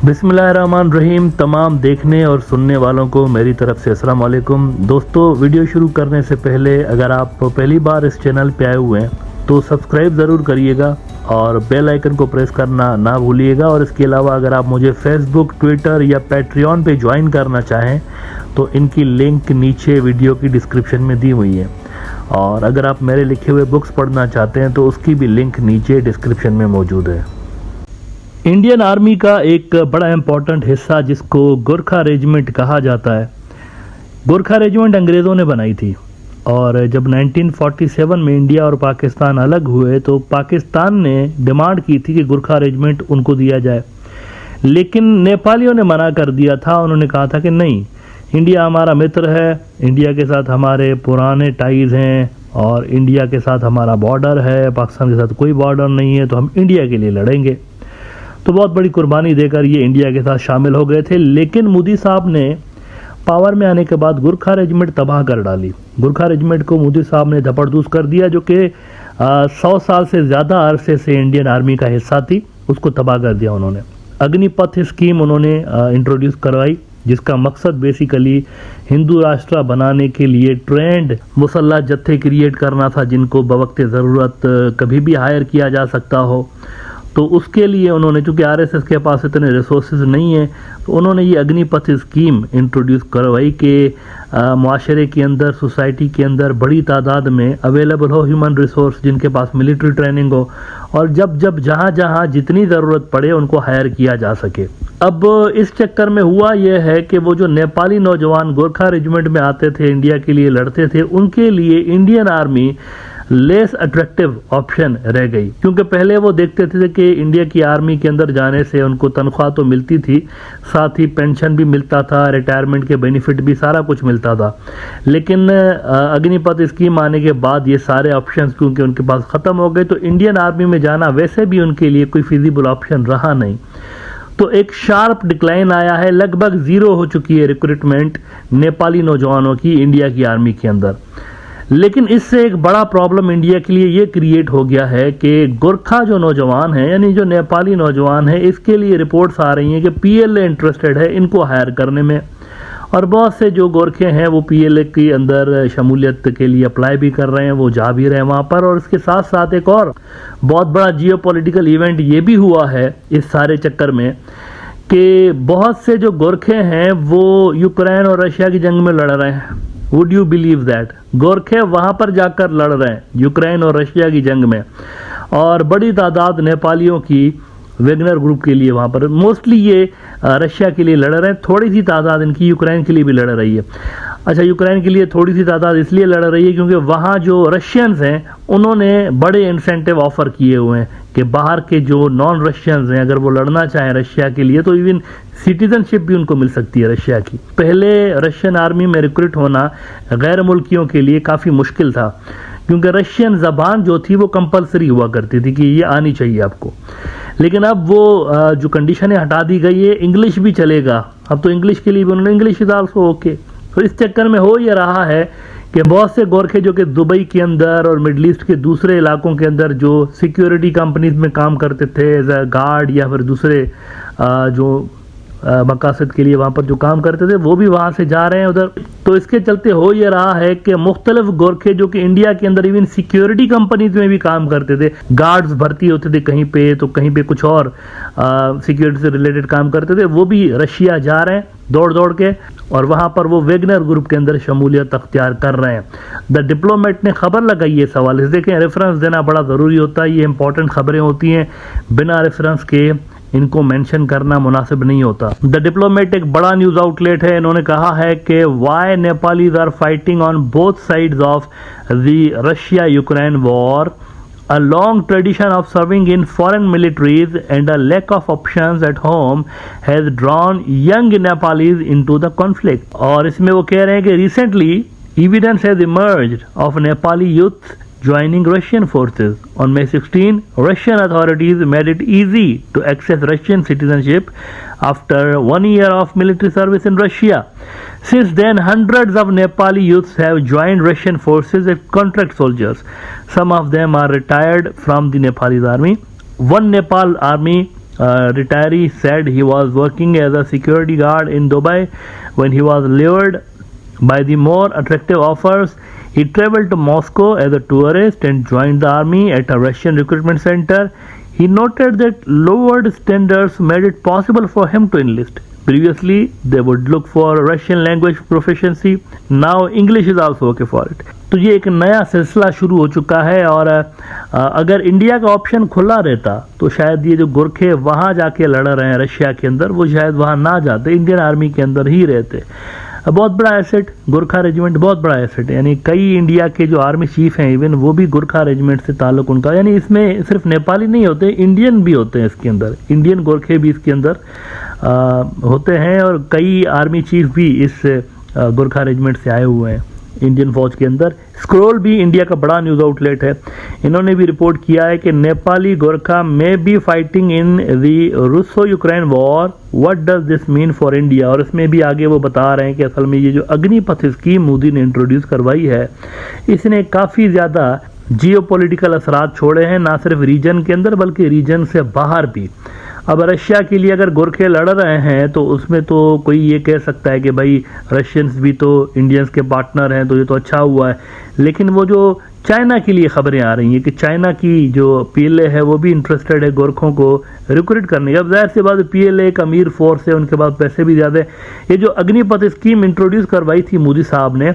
बिस्मिल्लाहिर्रहमानिर्रहीम। तमाम देखने और सुनने वालों को मेरी तरफ से अस्सलाम वालेकुम। दोस्तों, वीडियो शुरू करने से पहले अगर आप पहली बार इस चैनल पे आए हुए हैं तो सब्सक्राइब ज़रूर करिएगा और बेल आइकन को प्रेस करना ना भूलिएगा। और इसके अलावा अगर आप मुझे फेसबुक, ट्विटर या पैट्रियन पे ज्वाइन करना चाहें तो इनकी लिंक नीचे वीडियो की डिस्क्रिप्शन में दी हुई है। और अगर आप मेरे लिखे हुए बुक्स पढ़ना चाहते हैं तो उसकी भी लिंक नीचे डिस्क्रिप्शन में मौजूद है। इंडियन आर्मी का एक बड़ा इम्पोर्टेंट हिस्सा जिसको गोरखा रेजिमेंट कहा जाता है, गोरखा रेजिमेंट अंग्रेज़ों ने बनाई थी। और जब 1947 में इंडिया और पाकिस्तान अलग हुए तो पाकिस्तान ने डिमांड की थी कि गोरखा रेजिमेंट उनको दिया जाए, लेकिन नेपालियों ने मना कर दिया था। उन्होंने कहा था कि नहीं, इंडिया हमारा मित्र है, इंडिया के साथ हमारे पुराने टाइज़ हैं और इंडिया के साथ हमारा बॉर्डर है, पाकिस्तान के साथ कोई बॉर्डर नहीं है, तो हम इंडिया के लिए लड़ेंगे। तो बहुत बड़ी कुर्बानी देकर ये इंडिया के साथ शामिल हो गए थे। लेकिन मोदी साहब ने पावर में आने के बाद गोरखा रेजिमेंट तबाह कर डाली। गोरखा रेजिमेंट को मोदी साहब ने धपड़धूस कर दिया, जो कि 100 साल से ज़्यादा अरसे से इंडियन आर्मी का हिस्सा थी, उसको तबाह कर दिया उन्होंने। अग्निपथ स्कीम उन्होंने इंट्रोड्यूस करवाई, जिसका मकसद बेसिकली हिंदू राष्ट्र बनाने के लिए ट्रेंड मुसल्लह जत्थे क्रिएट करना था, जिनको बवक्ते ज़रूरत कभी भी हायर किया जा सकता हो। तो उसके लिए उन्होंने, चूँकि आरएसएस के पास इतने रिसोर्सेज नहीं है, तो उन्होंने ये अग्निपथ स्कीम इंट्रोड्यूस करवाई कि माशरे के अंदर, सोसाइटी के अंदर बड़ी तादाद में अवेलेबल हो ह्यूमन रिसोर्स, जिनके पास मिलिट्री ट्रेनिंग हो, और जब जब जहाँ जहाँ जितनी ज़रूरत पड़े उनको हायर किया जा सके। अब इस चक्कर में हुआ यह है कि वो जो नेपाली नौजवान गोरखा रेजिमेंट में आते थे, इंडिया के लिए लड़ते थे, उनके लिए Indian army less attractive option रह गई। क्योंकि पहले वो देखते थे कि इंडिया की आर्मी के अंदर जाने से उनको तनख्वाह तो मिलती थी, साथ ही पेंशन भी मिलता था, रिटायरमेंट के बेनिफिट भी, सारा कुछ मिलता था। लेकिन अग्निपथ स्कीम आने के बाद ये सारे ऑप्शंस क्योंकि उनके पास ख़त्म हो गए, तो इंडियन आर्मी में जाना वैसे भी उनके लिए कोई फिजिबल ऑप्शन रहा नहीं। तो एक शार्प डिक्लाइन आया है, लगभग ज़ीरो हो चुकी है रिक्रूटमेंट नेपाली नौजवानों की इंडिया की आर्मी के अंदर। लेकिन इससे एक बड़ा प्रॉब्लम इंडिया के लिए ये क्रिएट हो गया है कि गोरखा जो नौजवान है, यानी जो नेपाली नौजवान है, इसके लिए रिपोर्ट्स आ रही हैं कि पीएलए इंटरेस्टेड है इनको हायर करने में। और बहुत से जो गोरखे हैं वो पीएलए के अंदर शमूलियत के लिए अप्लाई भी कर रहे हैं, वो जा भी रहे हैं वहाँ पर। और इसके साथ साथ एक और बहुत बड़ा जियोपॉलिटिकल इवेंट ये भी हुआ है इस सारे चक्कर में कि बहुत से जो गोरखे हैं वो यूक्रेन और रशिया की जंग में लड़ रहे हैं। Would you believe that? गोरखे वहाँ पर जाकर लड़ रहे हैं यूक्रेन और रशिया की जंग में, और बड़ी तादाद नेपालियों की वेगनर ग्रुप के लिए वहाँ पर, मोस्टली ये रशिया के लिए लड़ रहे हैं, थोड़ी सी तादाद इनकी यूक्रेन के लिए भी लड़ रही है। अच्छा, यूक्रेन के लिए थोड़ी सी तादाद इसलिए लड़ रही है क्योंकि वहाँ जो रशियंस हैं उन्होंने बड़े इंसेंटिव ऑफर किए हुए हैं कि बाहर के जो नॉन रशियंस हैं अगर वो लड़ना चाहें रशिया के लिए तो इवन सिटीजनशिप भी उनको मिल सकती है रशिया की। पहले रशियन आर्मी में रिक्रूट होना गैर मुल्कियों के लिए काफ़ी मुश्किल था, क्योंकि रशियन ज़बान जो थी वो कंपलसरी हुआ करती थी कि ये आनी चाहिए आपको। लेकिन अब वो जो कंडीशनें हटा दी गई है, इंग्लिश भी चलेगा अब तो, इंग्लिश के लिए भी उन्होंने, इंग्लिश इज आल्सो ओके। तो इस चक्कर में हो ये रहा है कि बहुत से गोरखे जो कि दुबई के अंदर और मिडल ईस्ट के दूसरे इलाकों के अंदर जो सिक्योरिटी कंपनीज में काम करते थे एज अ गार्ड या फिर दूसरे जो मकासद के लिए वहाँ पर जो काम करते थे, वो भी वहाँ से जा रहे हैं उधर। तो इसके चलते हो ये रहा है कि मुख्तलिफ गोरखे जो कि इंडिया के अंदर इवन सिक्योरिटी कंपनीज में भी काम करते थे, गार्ड्स भर्ती होते थे कहीं पे तो कहीं पे कुछ और सिक्योरिटी से रिलेटेड काम करते थे, वो भी रशिया जा रहे हैं दौड़ दौड़ के, और वहाँ पर वो वेगनर ग्रुप के अंदर शमूलियत अख्तियार कर रहे हैं। द डिप्लोमेट ने खबर लगाई है सवाल से, देखें रेफरेंस देना बड़ा ज़रूरी होता है, ये इंपॉर्टेंट खबरें होती हैं, बिना रेफरेंस के इनको मेंशन करना मुनासिब नहीं होता। द डिप्लोमेट एक बड़ा न्यूज़ आउटलेट है, इन्होंने कहा है कि why Nepalese are fighting on both sides of the Russia Ukraine war, a long tradition of serving in foreign militaries and a lack of options at home has drawn young Nepalis into the conflict। और इसमें वो कह रहे हैं कि recently evidence has emerged of Nepali youth joining Russian forces. On May 16, Russian authorities made it easy to access Russian citizenship after 1 year of military service in Russia. Since then, hundreds of Nepali youths have joined Russian forces as contract soldiers. Some of them are retired from the Nepalese army. One Nepal army retiree said he was working as a security guard in Dubai. When he was lured by the more attractive offers, he traveled to Moscow as a tourist and joined the army at a Russian recruitment center. He noted that lowered standards made it possible for him to enlist. Previously, they would look for Russian language proficiency. Now English is also okay for it. तो ये एक नया सिलसिला शुरू हो चुका है और अगर इंडिया का ऑप्शन खुला रहता तो शायद ये जो गोरखे वहाँ जाके लड़ रहे हैं रशिया के अंदर, वो शायद वहाँ ना जाते, इंडियन आर्मी के अंदर ही रहते। बहुत बड़ा एसेट गोरखा रेजिमेंट, बहुत बड़ा एसेट है। यानी कई इंडिया के जो आर्मी चीफ हैं इवन वो भी गोरखा रेजिमेंट से ताल्लुक उनका, यानी इसमें सिर्फ नेपाली नहीं होते, इंडियन भी होते हैं इसके अंदर, इंडियन गोरखे भी इसके अंदर होते हैं और कई आर्मी चीफ भी इस गोरखा रेजिमेंट से आए हुए हैं इंडियन फौज के अंदर। स्क्रोल भी इंडिया का बड़ा न्यूज़ आउटलेट है, इन्होंने भी रिपोर्ट किया है कि Nepali Gorkha may be fighting in the Russo Ukraine war, what does this mean for India. और इसमें भी आगे वो बता रहे हैं कि असल में ये जो अग्निपथ स्कीम मोदी ने इंट्रोड्यूस करवाई है, इसने काफ़ी ज़्यादा जियोपॉलिटिकल असरात छोड़े हैं, ना सिर्फ रीजन के अंदर बल्कि रीजन से बाहर भी। अब रशिया के लिए अगर गोरखे लड़ रहे हैं तो उसमें तो कोई ये कह सकता है कि भाई रशियंस भी तो इंडियंस के पार्टनर हैं तो ये तो अच्छा हुआ है, लेकिन वो जो चाइना के लिए खबरें आ रही हैं कि चाइना की जो पीएलए है वो भी इंटरेस्टेड है गोरखों को रिक्रूट करने की। अब जाहिर सी बात, पीएलए एक अमीर फोर्स है, उनके पास पैसे भी ज़्यादा है। ये जो अग्निपथ स्कीम इंट्रोड्यूस करवाई थी मोदी साहब ने,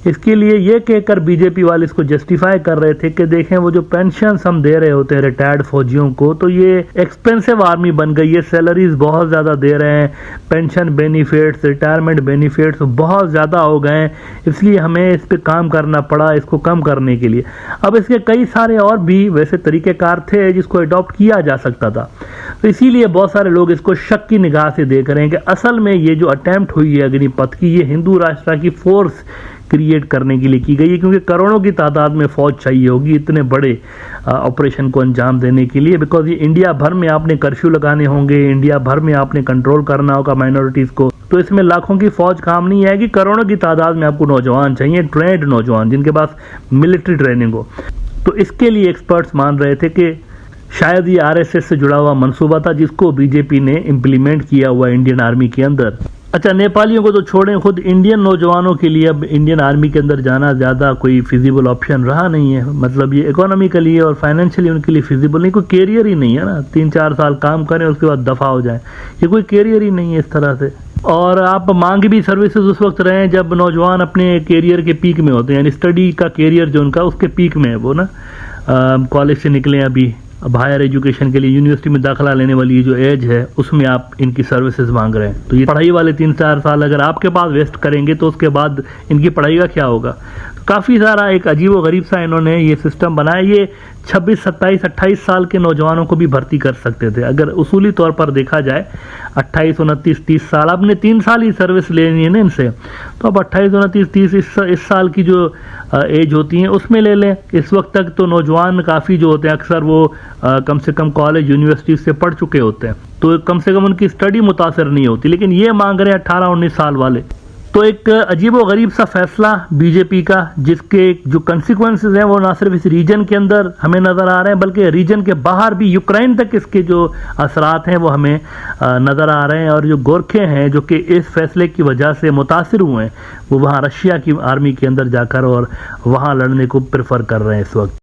इसके लिए ये कहकर बीजेपी वाले इसको जस्टिफाई कर रहे थे कि देखें वो जो पेंशन हम दे रहे होते हैं रिटायर्ड फौजियों को, तो ये एक्सपेंसिव आर्मी बन गई है, सैलरीज बहुत ज़्यादा दे रहे हैं, पेंशन बेनिफिट्स, रिटायरमेंट बेनिफिट्स बहुत ज़्यादा हो गए हैं, इसलिए हमें इस पर काम करना पड़ा इसको कम करने के लिए। अब इसके कई सारे और भी वैसे तरीक़ेकार थे जिसको अडॉप्ट किया जा सकता था, तो इसीलिए बहुत सारे लोग इसको शक की निगाह से देख रहे हैं कि असल में ये जो अटैम्प्ट हुई है अग्निपथ की, ये हिंदू राष्ट्र की फोर्स क्रिएट करने के लिए की गई है, क्योंकि करोड़ों की तादाद में फौज चाहिए होगी इतने बड़े ऑपरेशन को अंजाम देने के लिए। बिकॉज ये इंडिया भर में आपने कर्फ्यू लगाने होंगे, इंडिया भर में आपने कंट्रोल करना होगा माइनॉरिटीज़ को, तो इसमें लाखों की फौज काम नहीं आएगी, करोड़ों की तादाद में आपको नौजवान चाहिए, ट्रेंड नौजवान जिनके पास मिलिट्री ट्रेनिंग हो। तो इसके लिए एक्सपर्ट्स मान रहे थे कि शायद ये आरएसएस से जुड़ा हुआ मंसूबा था जिसको बीजेपी ने इम्प्लीमेंट किया हुआ इंडियन आर्मी के अंदर। अच्छा, नेपालियों को तो छोड़ें, खुद इंडियन नौजवानों के लिए अब इंडियन आर्मी के अंदर जाना ज़्यादा कोई फिजिबल ऑप्शन रहा नहीं है। मतलब ये इकोनॉमिकली और फाइनेंशियली उनके लिए फिजिबल नहीं, कोई कैरियर ही नहीं है ना, 3-4 साल काम करें उसके बाद दफ़ा हो जाएं, ये कोई कैरियर ही नहीं है इस तरह से। और आप मांग भी सर्विसेज उस वक्त रहे हैं जब नौजवान अपने कैरियर के पीक में होते हैं, यानी स्टडी का कैरियर जो उनका उसके पीक में है वो ना, कॉलेज से निकले अभी, अब हायर एजुकेशन के लिए यूनिवर्सिटी में दाखिला लेने वाली जो एज है उसमें आप इनकी सर्विसेज मांग रहे हैं। तो ये पढ़ाई वाले 3-4 साल अगर आपके पास वेस्ट करेंगे तो उसके बाद इनकी पढ़ाई का क्या होगा। तो काफ़ी सारा एक अजीब व गरीब सा इन्होंने ये सिस्टम बनाया। ये 26, 27, 28 साल के नौजवानों को भी भर्ती कर सकते थे अगर उसूली तौर पर देखा जाए। 28, 29, 30 साल, आपने 3 साल ही सर्विस लेनी है ना इनसे, तो अब 28, 29, 30 इस साल की जो एज होती है उसमें ले लें। इस वक्त तक तो नौजवान काफ़ी जो होते हैं अक्सर वो कम से कम कॉलेज यूनिवर्सिटी से पढ़ चुके होते हैं, तो कम से कम उनकी स्टडी मुतासर नहीं होती, लेकिन ये मांग रहे हैं 18-19 साल वाले। तो एक अजीब व गरीब सा फैसला बीजेपी का, जिसके जो कंसिक्वेंसेस हैं वो ना सिर्फ इस रीजन के अंदर हमें नज़र आ रहे हैं बल्कि रीजन के बाहर भी, यूक्रेन तक इसके जो असरात हैं वो हमें नज़र आ रहे हैं। और जो गोरखे हैं जो कि इस फैसले की वजह से मुतासिर हुए हैं, वो वहाँ रशिया की आर्मी के अंदर जाकर और वहाँ लड़ने को प्रेफर कर रहे हैं इस वक्त।